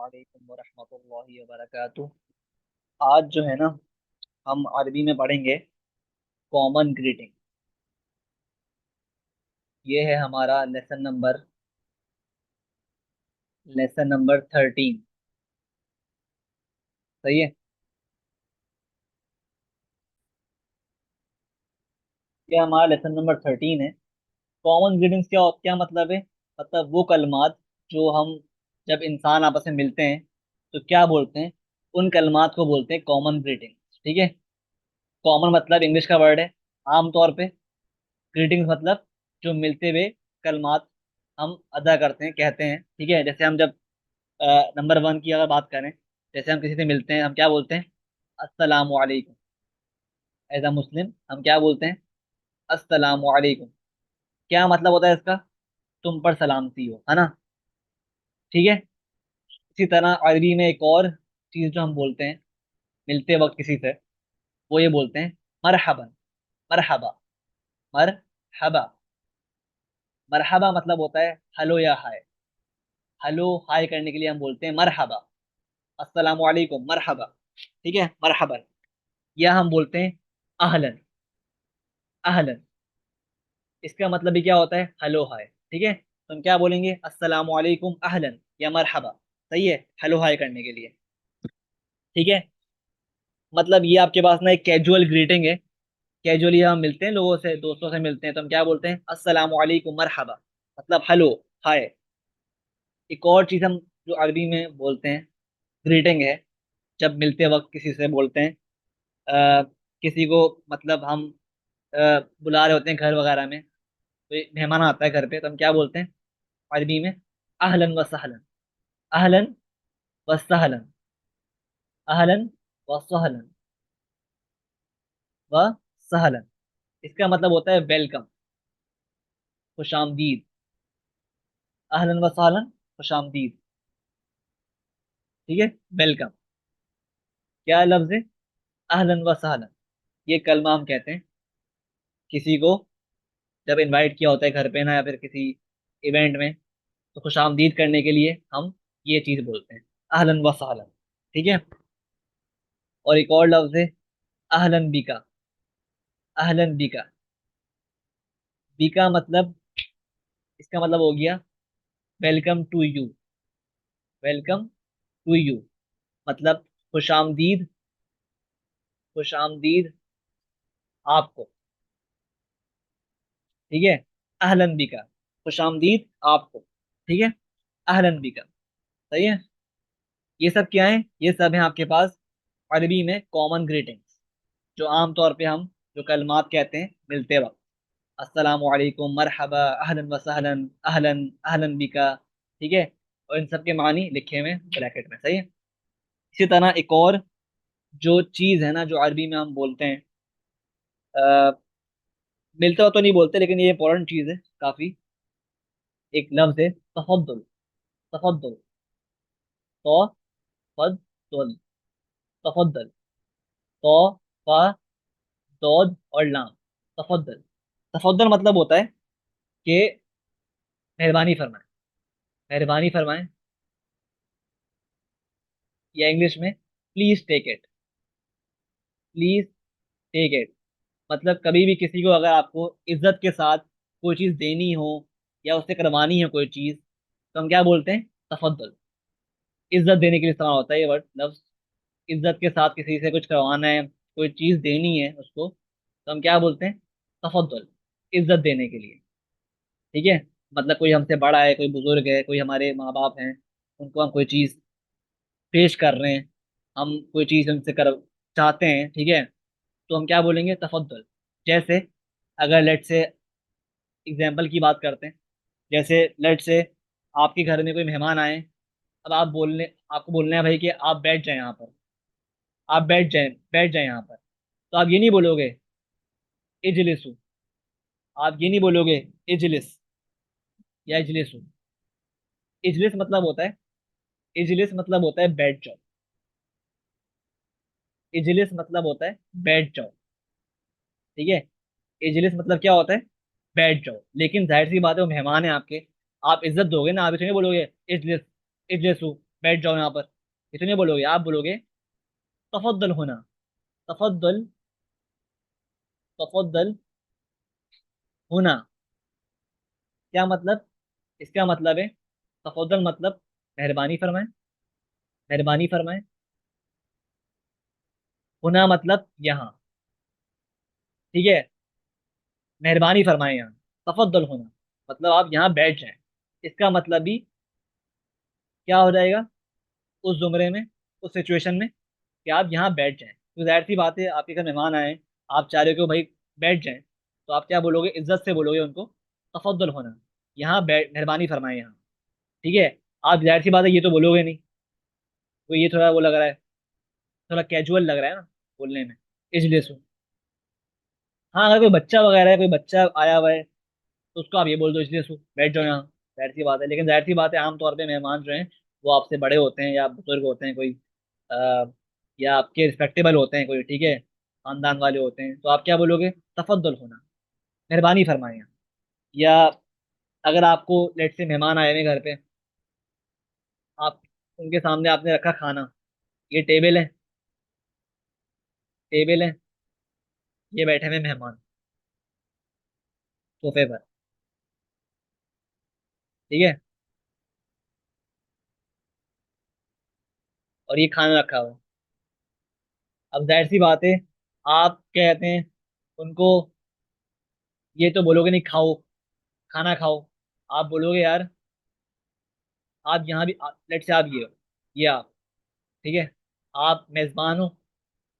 वालेकुम वरहमतुल्लाहि वबरकातुह। आज जो है ना, हम अरबी में पढ़ेंगे कॉमन ग्रीटिंग। ये है हमारा लेसन नंबर 13। सही है। ये हमारा लेसन नंबर 13 है। कॉमन ग्रीटिंग्स क्या मतलब है? मतलब वो कलमात जो हम जब इंसान आपस में मिलते हैं तो क्या बोलते हैं, उन कलमात को बोलते हैं कॉमन ग्रीटिंग्स। ठीक है। कॉमन मतलब इंग्लिश का वर्ड है आमतौर पे। ग्रीटिंग्स मतलब जो मिलते हुए कलमात हम अदा करते हैं, कहते हैं। ठीक है। जैसे हम जब नंबर 1 की अगर बात करें, जैसे हम किसी से मिलते हैं हम क्या बोलते हैं? अस्सलामु अलैकुम। एज अ मुस्लिम हम क्या बोलते हैं? अस्सलामु अलैकुम। क्या मतलब होता है इसका? तुम पर सलामती हो, है ना। ठीक है। इसी तरह अरबी में एक और चीज जो हम बोलते हैं मिलते वक्त किसी से, वो ये बोलते हैं मरहबन। मरहबा। मरहबा। मरहबा मतलब होता है हेलो या हाय। हेलो हाय करने के लिए हम बोलते हैं मरहबा। अस्सलामु अलैकुम मरहबा। ठीक है, मरहबन। या हम बोलते हैं अहलन। अहलन, इसका मतलब भी क्या होता है? Hello hi. ठीक है, तो हम क्या बोलेंगे? अस्सलामु अलैकुम अहलन या मरहबा। सही है, हेलो हाय करने के लिए। ठीक है। मतलब ये आपके पास ना एक कैजुअल ग्रीटिंग है। कैजुअली हम मिलते हैं, लोगों से, दोस्तों से मिलते हैं तो हम क्या बोलते हैं? अस्सलामु अलैकुम मरहबा, मतलब हेलो हाय। एक और चीज हम जो अरबी में बोलते हैं, ग्रीटिंग है, जब मिलते वक्त किसी से बोलते हैं। अ, किसी को मतलब हम बुला रहे होते हैं घर वगैरह में, कोई मेहमान आता है घर पे तो हम क्या बोलते हैं अरबी में? अहलन व सहलन। अहलन व सहलन। अहलन व सहलन व सहलन। इसका मतलब होता है वेलकम, खुशामदीद। अहलन व सहलन, खुशामदीद। ठीक है, वेलकम। क्या लफ्ज है? अहलन व सहलन। ये कलमा हम कहते हैं किसी को जब इनवाइट किया होता है घर पे ना, या फिर किसी इवेंट में, तो खुशामदीद करने के लिए हम ये चीज बोलते हैं, अहलन व सहलन। ठीक है। और एक और लफ्ज है अहलन बिका। अहलन बिका। बिका मतलब, इसका मतलब हो गया welcome to you. Welcome to you मतलब खुशामदीद। खुशामदीद आपको। ठीक है। अहलन बिका, खुशामदीद आपको। ठीक है, अहलन बिका। सही है। ये सब क्या है? ये सब है आपके पास अरबी में कॉमन ग्रीटिंग्स, जो आमतौर पे हम जो कलमात कहते हैं मिलते वक्त। अस्सलामु अलैकुम, मरहबा, अहलन व सहलन, अहलन, अहलन बिका। ठीक है। और इन सब के मानी लिखे हुए ब्रैकेट में। सही है। इसी तरह एक और जो चीज है ना, जो अरबी में हम बोलते हैं, मिलता हो तो नहीं बोलते, लेकिन ये इंपॉर्टेंट चीज है काफी। एक लफ्ज है तफद्दुल। तफद्दुल। तफद्दुल। तफद्दुल। तो फा दौद और लाम। तफद्दुल। तफद्दुल मतलब होता है कि मेहरबानी फरमाएं। मेहरबानी फरमाएं, या इंग्लिश में please take it. Please take it मतलब कभी भी किसी को अगर आपको इज्जत के साथ कोई चीज देनी हो या उससे करवानी है कोई चीज, तो हम क्या बोलते हैं? तफद्दुल। इज्जत देने के लिए इस्तेमाल होता है ये वर्ड, लफ्ज। इज्जत के साथ किसी से कुछ करवाना है, कोई चीज देनी है उसको, तो हम क्या बोलते हैं? तफद्दुल। इज्जत देने के लिए। ठीक है। मतलब कोई हमसे बड़ा है, कोई बुजुर्ग है, कोई हमारे माँ बाप हैं, उनको हम कोई चीज पेश कर रहे हैं, हम कोई चीज उनसे कर चाहते हैं। ठीक है, तो हम क्या बोलेंगे? तफद्दुल। जैसे अगर लेट से एग्जाम्पल की बात करते हैं, जैसे लेट से आपके घर में कोई मेहमान आए। अब आपको बोलना है भाई कि आप बैठ जाएं यहाँ पर। आप बैठ जाएं यहाँ पर। तो आप ये नहीं बोलोगे इजलिसु। आप ये नहीं बोलोगे इजलिस या इजलिसु। इजलिस मतलब होता है, इजलिस मतलब होता है बैठ जाओ। इजलिस मतलब होता है बैठ जाओ। ठीक है। इजलिस मतलब क्या होता है? बैठ जाओ। लेकिन जाहिर सी बात है वो मेहमान है आपके, आप इज्जत दोगे ना, आप इसे नहीं बोलोगे इजलिस, इजलिसु। बैठ जाओ यहाँ पर, ये तो नहीं बोलोगे, आप बोलोगे तफद्दल होना। तफद्दल, तफद्दल होना। क्या मतलब? इसका मतलब है तफद्दल मतलब मेहरबानी फरमाए, मेहरबानी फरमाए। होना मतलब यहाँ, ठीक है, मेहरबानी फरमाए यहाँ। तफद्दल होना मतलब आप यहाँ बैठ जाएं। इसका मतलब भी क्या हो जाएगा उस जुमरे में, उस सिचुएशन में, कि आप यहाँ बैठ जाएं। तो जाहिर सी बात है, आपके घर मेहमान आए, आप चाह रहे हो कि भाई बैठ जाएं, तो आप क्या बोलोगे? इज्जत से बोलोगे उनको तफद्दल होना, यहाँ बैठ, मेहरबानी फरमाए यहाँ। ठीक है। आप जाहिर सी बात है ये तो बोलोगे नहीं, तो ये थोड़ा वो लग रहा है, थोड़ा कैजुअल लग रहा है ना बोलने में, इसलिए सो। हाँ, अगर कोई बच्चा वगैरह है, कोई बच्चा आया हुआ है, तो उसको आप ये बोल दो इसलिए सो बैठ जाओ यहाँ। जाहिर सी बात है, लेकिन जाहिर सी बात है आमतौर पे मेहमान जो हैं वो आपसे बड़े होते हैं या बुजुर्ग होते हैं कोई, आ, या आपके रिस्पेक्टेबल होते हैं कोई, ठीक है, खानदान वाले होते हैं, तो आप क्या बोलोगे? तफद्दल होना, मेहरबानी फरमाएं यहाँ। या अगर आपको लेट से मेहमान आए हुए घर पे, आप उनके सामने आपने रखा खाना, ये टेबल है, टेबल है, ये बैठे हुए मेहमान सोफे पर, ठीक है, और ये खाना रखा हुआ है। अब जाहिर सी बात है, आप क्या कहते हैं उनको, ये तो बोलोगे नहीं खाओ, खाना खाओ। आप बोलोगे यार, आप यहाँ भी, लेट से आप ये हो, ये आप, ठीक है, आप मेजबान हो,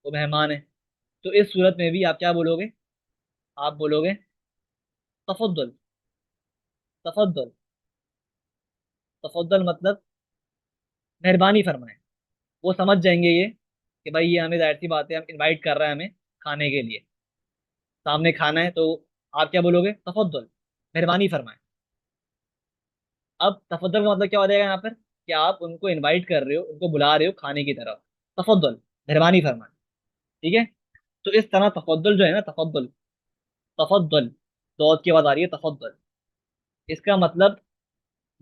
वो मेहमान है, तो इस सूरत में भी आप क्या बोलोगे? आप बोलोगे तफद्दल, तफद्दल। तफद्दल मतलब मेहरबानी फरमाए। वो समझ जाएंगे ये कि भाई ये हमें, जाहिर सी बात है, हम इनवाइट कर रहे हैं हमें खाने के लिए, सामने खाना है, तो आप क्या बोलोगे? तफद्दल, मेहरबानी फरमाए। अब तफद्दल का मतलब क्या हो जाएगा यहाँ पर, कि आप उनको इनवाइट कर रहे हो, उनको बुला रहे हो खाने की तरफ, तफद्दल, मेहरबानी फरमाए, ठीक है। तो इस तरह तफद्दुल जो है ना, तफद्दुल, तफद्दुल, दौद की आवाज आ रही है, तफद्दुल, इसका मतलब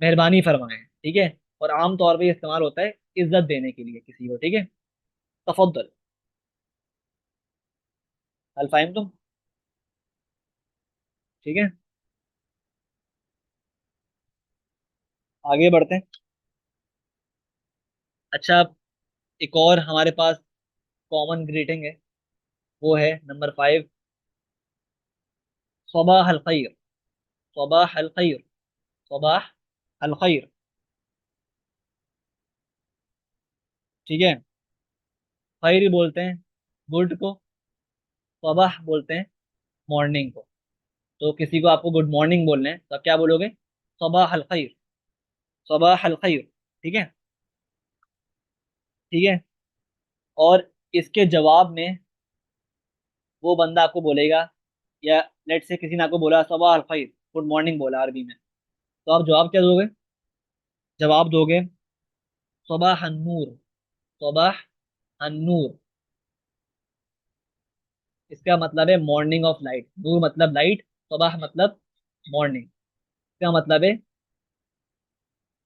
मेहरबानी फरमाएं, ठीक है। और आम तौर पे ये इस्तेमाल होता है इज्जत देने के लिए किसी को, ठीक है, तफद्दुल। हल फाहिम तुम? ठीक है, आगे बढ़ते हैं। अच्छा, अब एक और हमारे पास कॉमन ग्रीटिंग है, वो है नंबर 5, सबाह अल खैर, सबाह अल खैर, सबाह अल खैर, ठीक है। खैर बोलते हैं गुड को, सबाह बोलते हैं मॉर्निंग को। तो किसी को आपको गुड मॉर्निंग बोलना है, तो आप क्या बोलोगे? सबाह अल खैर, सबाह अल खैर, ठीक है, ठीक है। और इसके जवाब में वो बंदा आपको बोलेगा, या लेट से किसी ने आपको बोला सबाह अल खैर, गुड मॉर्निंग बोला अरबी में, तो आप जवाब क्या दोगे? जवाब दोगे सबाह अन्नूर, सबाह अन्नूर। इसका मतलब है मॉर्निंग ऑफ लाइट, नूर मतलब लाइट, सबाह मतलब मॉर्निंग, इसका मतलब है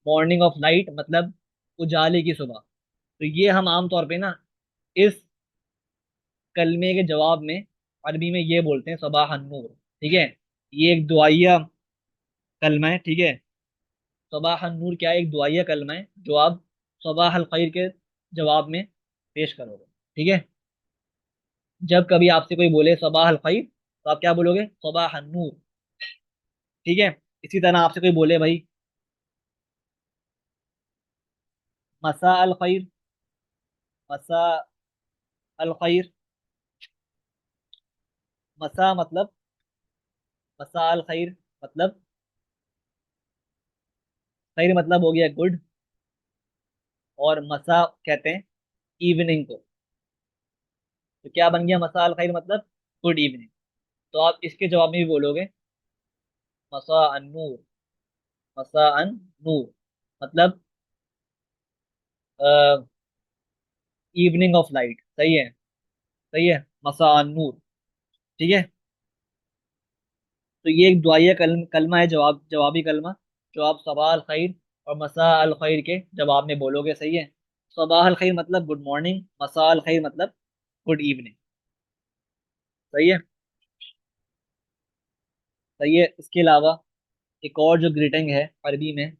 मॉर्निंग ऑफ लाइट, मतलब उजाले की सुबह। तो ये हम आम तौर पे ना इस कलमे के जवाब में अरबी में ये बोलते हैं सबाह नूर, ठीक है। ये एक दुआया कलमा है, ठीक है। सबाह नूर क्या है? एक दुआया कलमा है जो आप सबाह अल खैर के जवाब में पेश करोगे, ठीक है। जब कभी आपसे कोई बोले सबाह अल खैर, तो आप क्या बोलोगे? सबाह नूर, ठीक है। इसी तरह आपसे कोई बोले भाई मसा अल खैर, मसा अल खैर, मसा मतलब, मसा अल खैर मतलब, खैर मतलब हो गया गुड, और मसा कहते हैं इवनिंग को, तो क्या बन गया? मसा अल खैर मतलब गुड इवनिंग। तो आप इसके जवाब में भी बोलोगे मसा अन नूर, मसा अन नूर मतलब इवनिंग ऑफ लाइट, सही है, सही है, मसा अन नूर, ठीक है। तो ये एक दुआया कलमा है, जवाबी कलमा, जो आप सबाह अल खैर और मसा अल खैर के जवाब में बोलोगे, सही है। सबाह अल खैर मतलब गुड मॉर्निंग, मसा अल खैर मतलब गुड इवनिंग। सही है। सही है। इसके अलावा एक और जो ग्रीटिंग है अरबी में,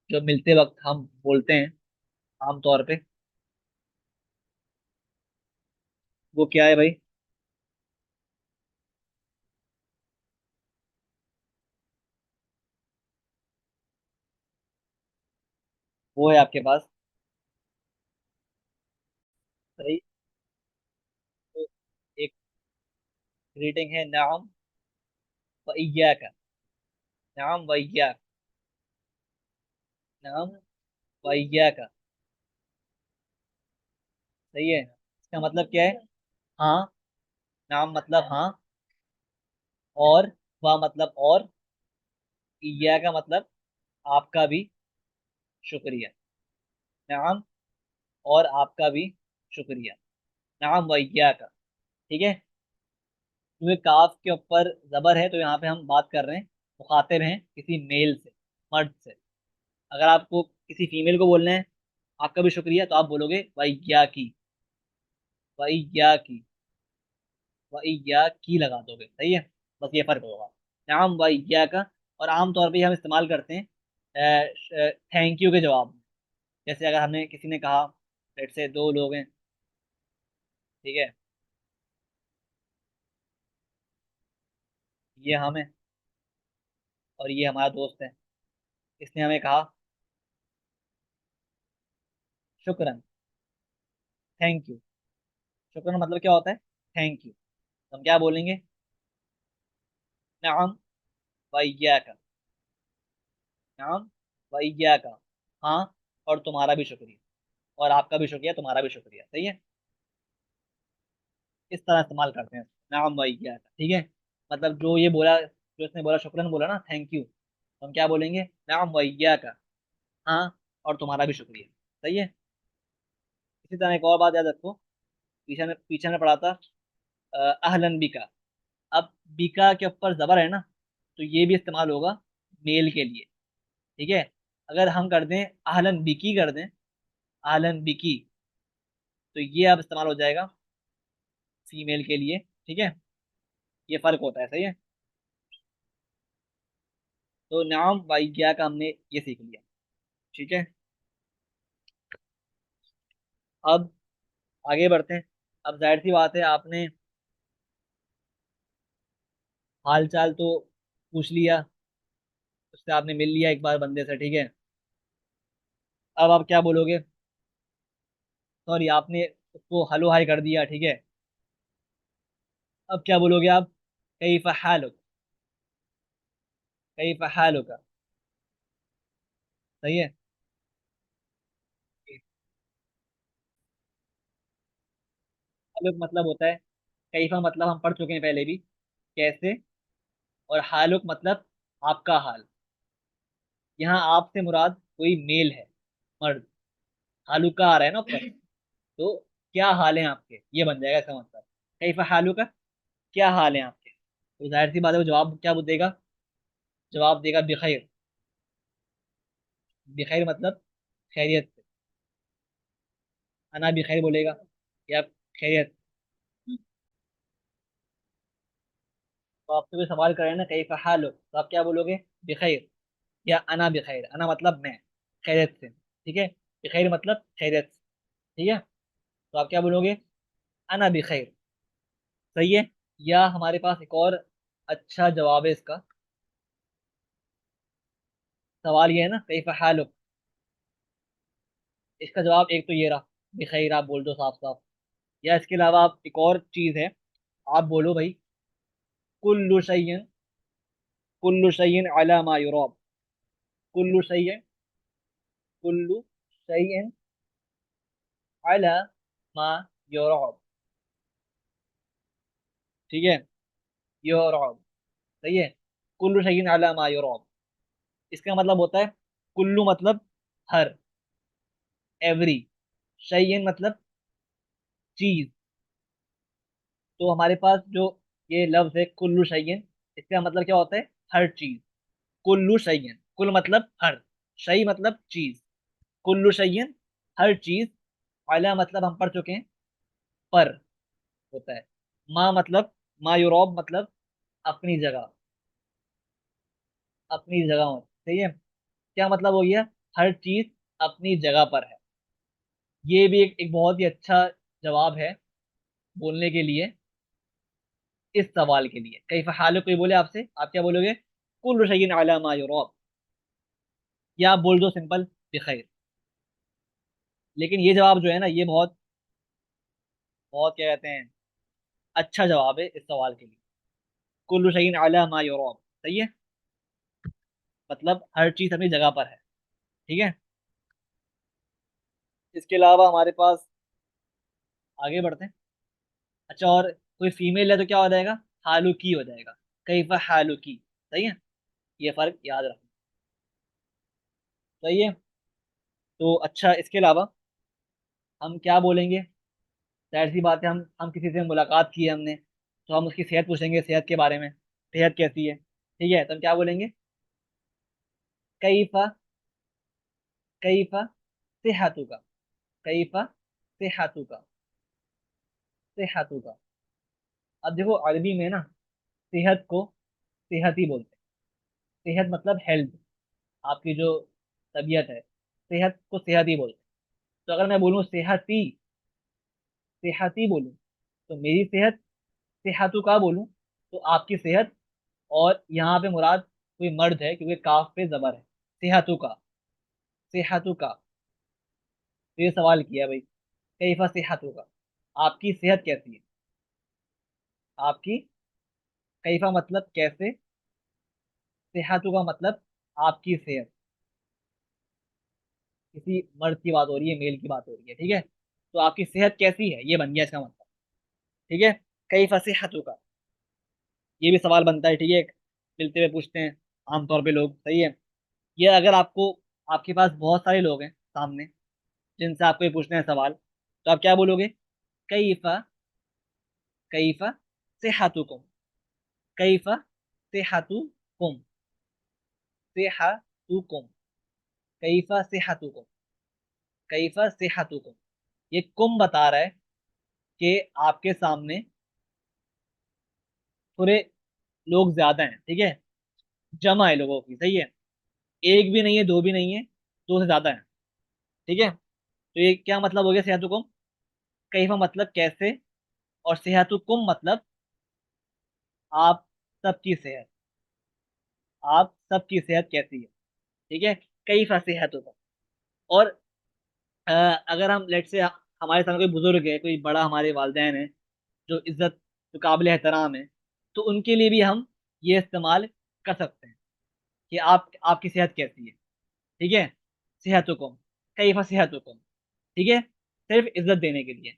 जो मिलते वक्त हम बोलते हैं आमतौर पे, वो क्या है भाई? वो है आपके पास। सही। तो एक ग्रीटिंग है नाम व इय्याका। नाम व इय्याका। नाम व इय्याका। सही है। इसका मतलब क्या है? हाँ। नाम मतलब हाँ, और वह मतलब और, इय्याका मतलब आपका भी शुक्रिया। नाम और आपका भी शुक्रिया। नाम व इय्याका। ठीक है। क्योंकि काफ के ऊपर जबर है, तो यहाँ पे हम बात कर रहे हैं, मुखातिब हैं किसी मेल से, मर्द से। अगर आपको किसी फीमेल को बोलना है आपका भी शुक्रिया, तो आप बोलोगे वैया की। वैया की। वैया की लगा दोगे, सही है। बस ये फर्क होगा। नाम वैया का। और आमतौर पे हम इस्तेमाल करते हैं थैंक यू के जवाब में। जैसे अगर हमने किसी ने कहा, लेट्स से दो लोग हैं, ठीक है, ये हम हैं और ये हमारा दोस्त है। इसने हमें कहा शुक्रन, थैंक यू। शुक्रन मतलब क्या होता है? Thank you. हम क्या बोलेंगे? नाम वैया का। नाम वैया का। हाँ, और तुम्हारा भी शुक्रिया, और आपका भी शुक्रिया, तुम्हारा भी शुक्रिया। सही है। इस तरह इस्तेमाल करते हैं नाम भाई क्या था, ठीक है। मतलब जो ये बोला, जो इसने बोला शुक्रन बोला ना, थैंक यू, तो हम क्या बोलेंगे? नाम वैया का। हाँ, और तुम्हारा भी शुक्रिया। सही है। इसी तरह एक और बात याद रखो, पीछे ने पढ़ा था अहलन बिका। अब बिका के ऊपर जबर है ना, तो ये भी इस्तेमाल होगा मेल के लिए। ठीक है। अगर हम कर दें अहलन बिकी कर दें, अहलन बिकी, तो ये अब इस्तेमाल हो जाएगा फीमेल के लिए। ठीक है। ये फर्क होता है, सही है। तो नाम वाइया का हमने ये सीख लिया। ठीक है। अब आगे बढ़ते हैं। अब जाहिर सी बात है, आपने हाल चाल तो पूछ लिया, उससे आपने मिल लिया एक बार बंदे से, ठीक है। अब आप क्या बोलोगे? सॉरी, आपने उसको हेलो हाय कर दिया, ठीक है। अब क्या बोलोगे आप? कैफ हालुक। कैफ हालुक। सही है। हालुक मतलब होता है, कैफा मतलब हम पढ़ चुके हैं पहले भी, कैसे। और हालुक मतलब आपका हाल। यहाँ आपसे मुराद कोई मेल है, मर्द। हालुक का आ रहा है ना ऊपर, तो क्या हाल है आपके, ये बन जाएगा इसका मतलब। कैफा हालुक, क्या हाल है आपके। तो जाहिर सी बात है, वो जवाब क्या देगा? जवाब देगा बिखैर। बिखैर मतलब खैरियत से। अना बिखैर बोलेगा, या खैरियत। तो आपसे कोई सवाल करे ना कैफ हाल, तो आप क्या बोलोगे? बिखैर, या अना बिखैर। अना मतलब मैं, खैरियत से, ठीक है। बिखैर मतलब खैरियत से, ठीक है। तो आप क्या बोलोगे? अना बिखैर। सही है। या हमारे पास एक और अच्छा जवाब है इसका। सवाल ये है ना कैफ हाल, इसका जवाब एक तो ये रहा, बिखैर आप बोल दो साफ साफ। या इसके अलावा आप एक और चीज है, आप बोलो भाई, कुल्लु शैइन, कुल्लु शैइन अला मा युराब। कुल्लु शैइन, कुल्लु शैइन अला मा युराब। ठीक है। युराब। सही है। कुल्लु शैइन अला मा युराब। इसका मतलब होता है, कुल्लू मतलब हर, एवरी। शैइन मतलब चीज। तो हमारे पास जो ये लफ्ज है कुल्लु शैइन, इसका मतलब क्या होता है? हर चीज। कुल्लू शैइन, कुल मतलब हर, शई मतलब चीज, कुल्लु शय्यन हर चीज, अला मतलब हम पढ़ चुके हैं पर होता है, मा मतलब मा यूरोप मतलब अपनी जगह, अपनी जगह हो, सही है। क्या मतलब हो गया, हर चीज अपनी जगह पर है। ये भी एक बहुत ही अच्छा जवाब है बोलने के लिए इस सवाल के लिए। कई हाल कोई बोले आपसे, आप क्या बोलोगे, कुल्लु शय्इन अला मा यूरोप, या आप बोल दो सिंपल बिखैर। लेकिन ये जवाब जो है ना, ये बहुत बहुत क्या कहते हैं, अच्छा जवाब है इस सवाल के लिए। कुल्लु शयइन अला मा यूरोप, सही है, मतलब हर चीज अपनी जगह पर है। ठीक है, इसके अलावा हमारे पास, आगे बढ़ते हैं। अच्छा, और कोई फीमेल है तो क्या हो जाएगा, हालुकी हो जाएगा, कैफा हालुकी, सही है, ये फर्क याद रखना। सही है। तो अच्छा, इसके अलावा हम क्या बोलेंगे, जाहिर सी बात है, हम किसी से मुलाकात की है हमने, तो हम उसकी सेहत पूछेंगे, सेहत के बारे में, सेहत कैसी है, ठीक है, तो हम क्या बोलेंगे, कैफा, कैफा सेहतुका, कैफा सेहतुका, सेहतुका। अब देखो अरबी में ना सेहत को सेहत ही बोलते हैं, सेहत मतलब हेल्थ, आपकी जो तबीयत है, सेहत को सेहत ही बोलते हैं। तो अगर मैं बोलूँ सेहती, सेहती बोलूँ, तो मेरी सेहत, सेहतु का बोलूँ तो आपकी सेहत, और यहाँ पे मुराद कोई मर्द है क्योंकि काफ पे जबर है, सेहतु का, सेहतु का। तो ये सवाल किया भाई, कैफा सेहतु का, आपकी सेहत कैसी है, आपकी, कैफा मतलब कैसे, सेहतु का मतलब आपकी सेहत, किसी मर्द की बात हो रही है, मेल की बात हो रही है, ठीक है, तो आपकी सेहत कैसी है, ये बन गया इसका मतलब। ठीक है, कैफा सेहतु का, ये भी सवाल बनता है, ठीक है, मिलते हुए पूछते हैं आमतौर पे लोग, सही है। ये अगर आपको, आपके पास बहुत सारे लोग हैं सामने जिनसे आपको ये पूछना है सवाल, तो आप क्या बोलोगे, कैफा, कैफा सेहतुकुम, कैफा सेहतुकुम, सेहतुकुम, कैफा सेहतुकुम, कैफा सेहतुकुम। ये कुम बता रहा है कि आपके सामने थोड़े लोग ज्यादा हैं, ठीक है, जमा है लोगों की, सही है, एक भी नहीं है, दो भी नहीं है, दो से ज्यादा है, ठीक है। तो ये क्या मतलब हो गया सेहतुकुम, कैफा मतलब कैसे, और सेहतुकुम मतलब आप सबकी सेहत, आप सबकी सेहत कैसी है, ठीक है, कैफा सेहतुकुम। और अ, अगर हम लेट से, हमारे सामने कोई बुजुर्ग है, कोई बड़ा हमारे वालिदैन है जो इज्जत, जो काबिल एहतराम है, तो उनके लिए भी हम ये इस्तेमाल कर सकते हैं कि आप, आपकी सेहत कैसी है, ठीक है, सेहतुकुम, कैफा सेहतुकुम, ठीक है, सिर्फ इज्जत देने के लिए।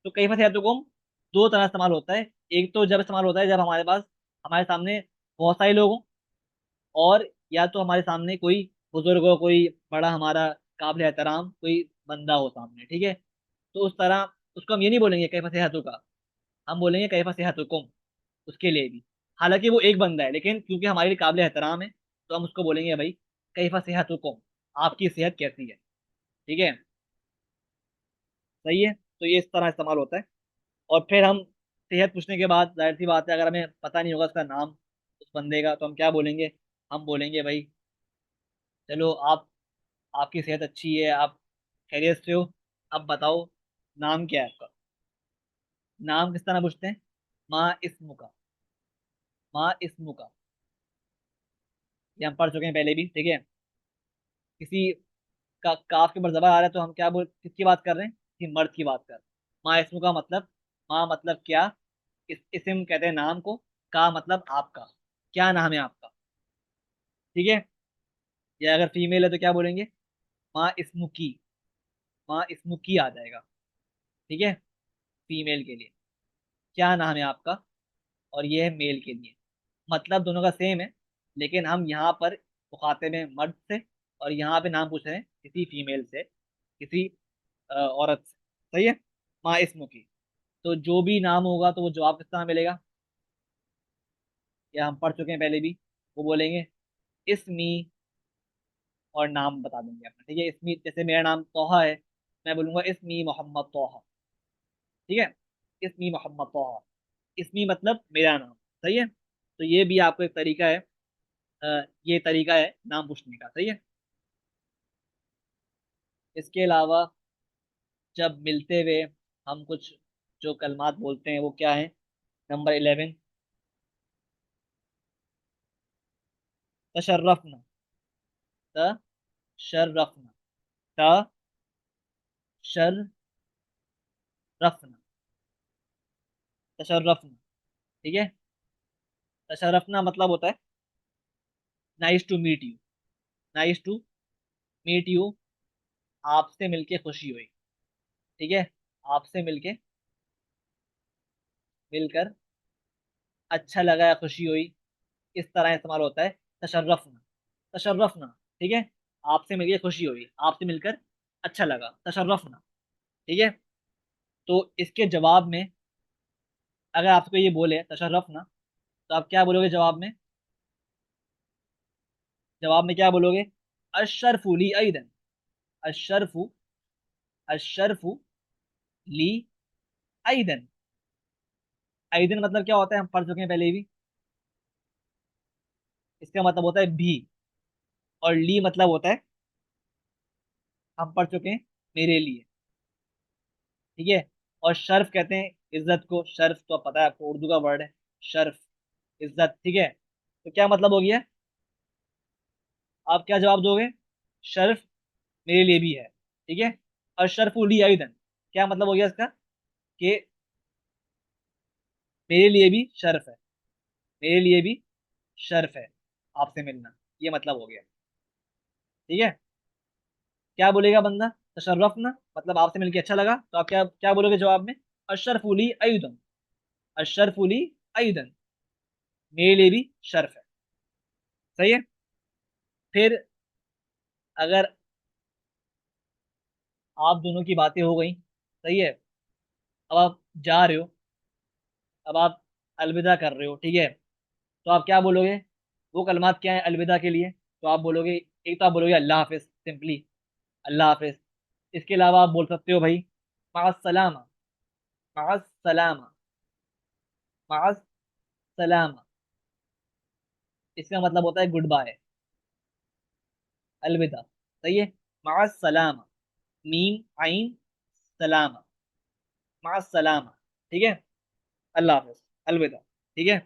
तो कैफा सेहतुकुम दो तरह इस्तेमाल होता है, एक तो जब इस्तेमाल होता है जब हमारे पास, हमारे सामने बहुत सारे लोग हों, और या तो हमारे सामने कोई बुजुर्ग हो, कोई बड़ा हमारा काबिल एहतराम कोई बंदा हो सामने, ठीक है, तो उस तरह उसको हम ये नहीं बोलेंगे कैफा सेहतु का, हम बोलेंगे कैफा सेहतुकुम, उसके लिए भी, हालांकि वो एक बंदा है, लेकिन क्योंकि हमारे लिए काबिल एहतराम है, तो हम उसको बोलेंगे भाई कैफा सेहतुकुम, आपकी सेहत कैसी है, ठीक है, सही है। तो ये इस तरह इस्तेमाल होता है। और फिर हम सेहत पूछने के बाद जाहिर सी बात है, अगर हमें पता नहीं होगा उसका नाम उस बंदे का, तो हम क्या बोलेंगे, हम बोलेंगे भाई चलो आप, आपकी सेहत अच्छी है, आप खैरियत से हो, अब बताओ नाम क्या है आपका। नाम किस तरह पूछते हैं, माँ इस्मुका, माँ इस्मुका, ये हम पढ़ चुके हैं पहले भी, ठीक है। किसी का काफ के ऊपर जबर आ रहा है तो हम क्या बोल, किसकी बात कर रहे हैं, किसी मर्द की बात कर रहे हैं। माँ इस्मुका मतलब, माँ मतलब क्या, इस्म कहते हैं नाम को, का मतलब आपका, क्या नाम है आपका, ठीक है। या अगर फीमेल है तो क्या बोलेंगे, माँ इस्मुकी, माँ इस्मुकी आ जाएगा, ठीक है, फीमेल के लिए, क्या नाम है आपका, और ये है मेल के लिए, मतलब दोनों का सेम है, लेकिन हम यहाँ पर मुखातिब हैं मर्द से, और यहाँ पे नाम पूछ रहे हैं किसी फीमेल से, किसी औरत से, सही है, माँ इस्मु की। तो जो भी नाम होगा तो वो जवाब किस तरह मिलेगा, या हम पढ़ चुके हैं पहले भी, वो बोलेंगे इसमी, और नाम बता देंगे अपना, ठीक है। इसमी, जैसे मेरा नाम तोहा है, मैं बोलूंगा इसमी मोहम्मद तोहा, ठीक है। इसमी मोहम्मद तोहा, इसमी मतलब मेरा नाम, सही है। तो ये भी आपको एक तरीका है, ये तरीका है नाम पूछने का, सही है। इसके अलावा जब मिलते हुए हम कुछ जो कलमात बोलते हैं वो क्या है? नंबर 11, तशर्रफना। तशर्रफना, तशर्रफना, तशर्रफना, ठीक है। तशर्रफना मतलब होता है nice to meet you, nice to meet you, आपसे मिलके खुशी हुई, ठीक है। आपसे मिलके, मिलकर अच्छा लगा या खुशी हुई, इस तरह इस्तेमाल होता है तशर्रफना, तशर्रफना, ठीक है। आपसे मिलकर खुशी हुई, आपसे मिलकर अच्छा लगा, तशर्रफना, ठीक है। तो इसके जवाब में अगर आपको ये बोले तशर्रफना, तो आप क्या बोलोगे जवाब में? जवाब में क्या बोलोगे? अशरफु ली ऐदन, अशरफु, अशरफु ली ऐदन। ऐदन मतलब क्या होता है, हम पढ़ चुके हैं पहले भी। इसका मतलब होता है भी, और ली मतलब होता है, हम पढ़ चुके हैं, मेरे लिए, ठीक है। और शर्फ कहते हैं इज्जत को, शर्फ तो पता है आपको, उर्दू का वर्ड है शर्फ, इज्जत, ठीक है। तो क्या मतलब हो गया? आप क्या जवाब दोगे? शर्फ मेरे लिए भी है, ठीक है। और शर्फ ली ऐदन, क्या मतलब हो गया इसका? कि मेरे लिए भी शर्फ है, मेरे लिए भी शर्फ है आपसे मिलना, ये मतलब हो गया, ठीक है। क्या बोलेगा बंदा? तशर्रफ ना मतलब आपसे मिलके अच्छा लगा, तो आप क्या क्या बोलोगे जवाब में? अशरफुली अयुदन, अशरफुली अयुदन, मेरे लिए भी शर्फ है, सही है। फिर अगर आप दोनों की बातें हो गई, सही है, अब आप जा रहे हो, अब आप अलविदा कर रहे हो, ठीक है। तो आप क्या बोलोगे? वो कलमात क्या है अलविदा के लिए? तो आप बोलोगे, एक तो आप बोलोगे अल्लाह हाफिज, सिंपली अल्लाह हाफिज। इसके अलावा आप बोल सकते हो भाई मास सलामा, मास सलामा, मास सलामा, इसका मतलब होता है गुड बाय, अलविदा, सही है। मास सलामा, मीम आइन सलामा, मास सलामा, ठीक है। अल्लाह हाफिज, अलविदा, ठीक है।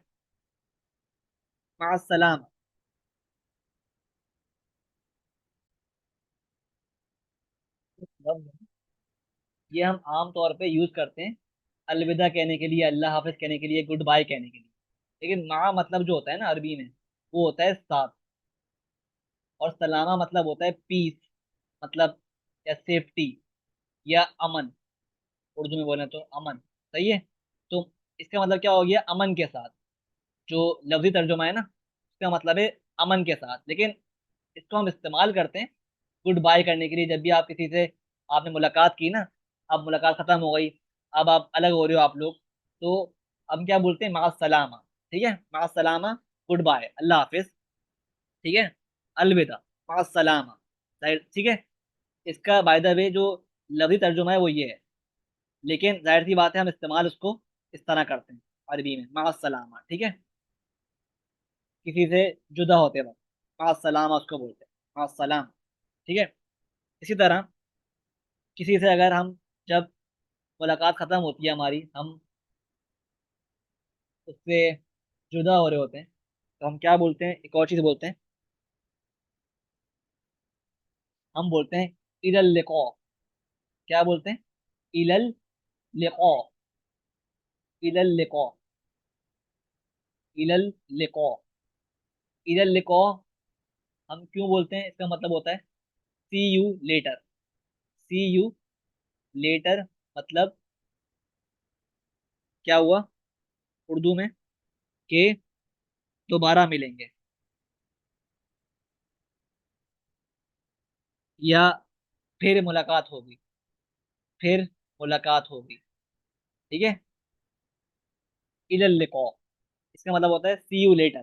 मास सलामा, ये हम आम तौर पे यूज करते हैं अलविदा कहने के लिए, अल्लाह हाफिज कहने के लिए, गुड बाय कहने के लिए। लेकिन मा मतलब जो होता है ना अरबी में, वो होता है साथ, और सलामा मतलब होता है पीस, मतलब या सेफ्टी या अमन, उर्दू में बोले तो अमन, सही है। तो इसका मतलब क्या हो गया? अमन के साथ, जो लफ्जी तर्जुमा है ना, इसका मतलब है अमन के साथ। लेकिन इसको हम इस्तेमाल करते हैं गुड बाय करने के लिए, जब भी आप किसी से, आपने मुलाकात की ना, अब मुलाकात खत्म हो गई, अब आप अलग हो रहे हो आप लोग, तो हम क्या बोलते हैं? मा सलामा, ठीक है, मा सलामा, गुड बाय, अल्लाह हाफिज, ठीक है, अलविदा, मा सलामा, ठीक है। इसका बाय द वे जो लफ्जी तर्जुमा है वो ये है, लेकिन जाहिर सी बात है हम इस्तेमाल उसको इस तरह करते हैं अरबी में, मा सलामा, ठीक है। किसी से जुदा होते वक्त मा सलामा उसको बोलते हैं, मा सलाम, ठीक है। इसी तरह किसी से अगर हम, जब मुलाकात खत्म होती है हमारी, हम उससे जुदा हो रहे होते हैं, तो हम क्या बोलते हैं? एक और चीज बोलते हैं, हम बोलते हैं इलल लिक़ा। क्या बोलते हैं? इलल लिक़ा, इलल लिक़ा, इलल लिक़ा, इलल लिक़ा। हम क्यों बोलते हैं? इसका मतलब होता है see you later, see you later, मतलब क्या हुआ उर्दू में? कि दोबारा मिलेंगे, या फिर मुलाकात होगी, फिर मुलाकात होगी, ठीक है। इलल लिक़ा, इसका मतलब होता है सी यू लेटर,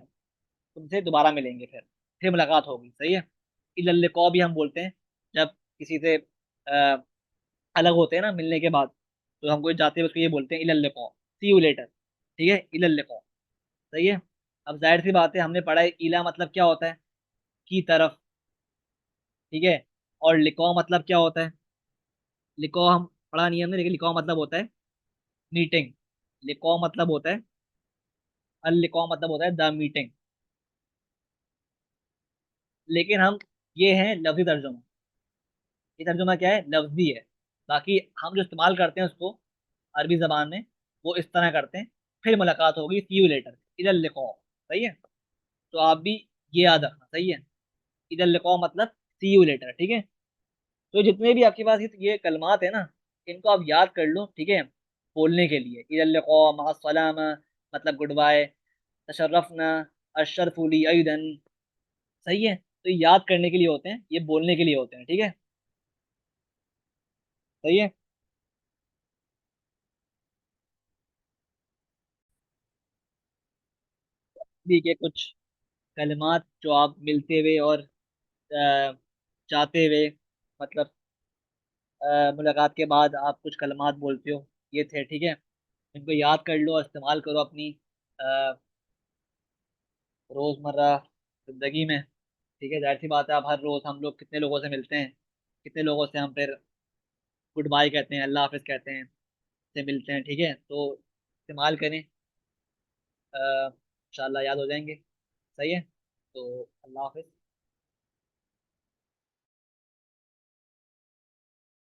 तुमसे दोबारा मिलेंगे, फिर मुलाकात होगी, सही है। इलल लिक़ा भी हम बोलते हैं जब किसी से अ, अलग होते हैं ना मिलने के बाद, तो हम कोई जाते हैं उसको ये बोलते हैं इलल लिक़ा, सी यू लेटर। ठीक है, इलल लिक़ा। सही है। अब जाहिर सी बात है, हमने पढ़ा है इला मतलब क्या होता है, की तरफ। ठीक है। और लिक़ा मतलब क्या होता है, लिक़ा हम पढ़ा नहीं है हमने, लेकिन लिक़ा मतलब होता है मीटिंग। लिक़ा मतलब होता है, अल लिक़ा मतलब होता है द मीटिंग। लेकिन हम, ये है लफ्जी तर्जुमा। ये तर्जुमा क्या है, लफ्जी है। बाकी हम जो इस्तेमाल करते हैं उसको अरबी जबान में, वो इस तरह करते हैं, फिर मुलाकात होगी, सी यू लेटर, इधर लिखो। सही है। तो आप भी ये याद रखना। सही है। इधर लिखो मतलब सी यू लेटर। ठीक है। तो जितने भी आपके पास ये कलमात है ना, इनको आप याद कर लो। ठीक है। बोलने के लिए इधर लिखो, मासलामा मतलब गुड बाय, तशर्रफना, अशरफुली ऐदन। सही है। तो ये याद करने के लिए होते हैं, ये बोलने के लिए होते हैं। ठीक है। सही है। ठीक है, कुछ कलमात जो आप मिलते हुए और चाहते हुए, मतलब मुलाकात के बाद आप कुछ कलमात बोलते हो, ये थे। ठीक है। इनको याद कर लो और इस्तेमाल करो अपनी रोज़मर्रा ज़िंदगी में। ठीक है। जाहिर सी बात है, आप हर रोज़, हम लोग कितने लोगों से मिलते हैं, कितने लोगों से हम फिर गुड बाय कहते हैं, अल्लाह हाफिज़ कहते हैं, से मिलते हैं। ठीक है। तो इस्तेमाल करें, इंशाल्लाह याद हो जाएंगे। सही है। तो अल्लाह हाफिज़।